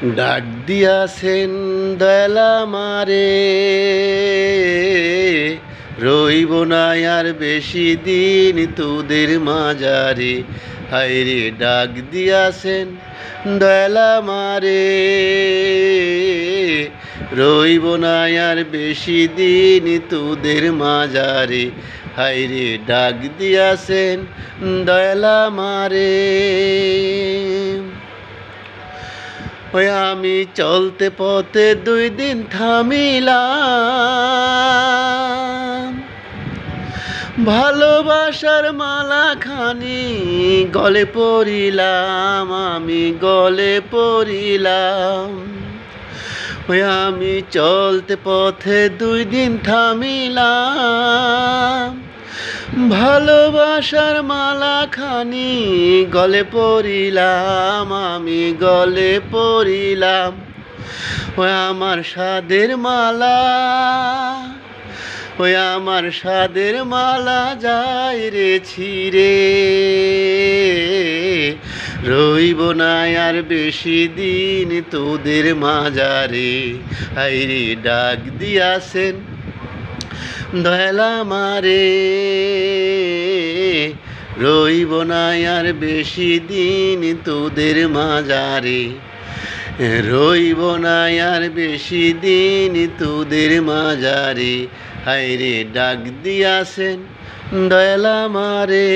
ডাক দিয়াছেন দয়াল আমারে, রইব না আর বেশি দিন তোদের মাঝারে। হায়রে ডাক দিয়াছেন দয়াল আমারে, রইব না আর বেশি দিন তোদের মাঝারে। হায়রে ডাক দিয়াছেন দয়াল আমারে। ওই আমি চলতে পথে 2 দিন থামিলাম, ভালোবাসার মালাখানি গলে পড়িলাম, আমি গলে পড়িলাম। ওই আমি চলতে পথে 2 দিন থামিলাম, ভালোবাসার মালাখানি গলে পড়িলাম, আমি গলে পড়িলাম। ওই আমার সাদের মালা, ওই আমার সাদের মালা যায় রে ছিঁড়ে, রইব না আর বেশি দিন তোদের মাঝারে। হায়রে ডাক দিয়াছেন দয়াল আমারে, রইব না আর বেশি দিন তোদের মাঝারে, রইব না আর বেশি দিন তোদের মাঝারে। হায়রে ডাক দিয়াছেন দয়াল আমারে।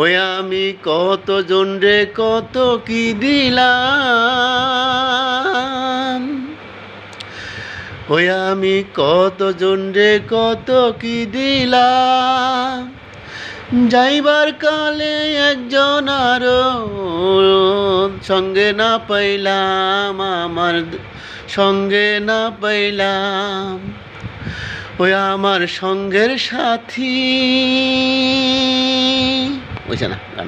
ওই আমি কত জন রে কত কি দিলাম, ওই আমি কত জন রে কত কি দিলাম, যাইবার কালে একজন আরো সঙ্গে না পাইলাম, আমার সঙ্গে না পাইলাম। ওই আমার সঙ্গের সাথী, বুঝছে না।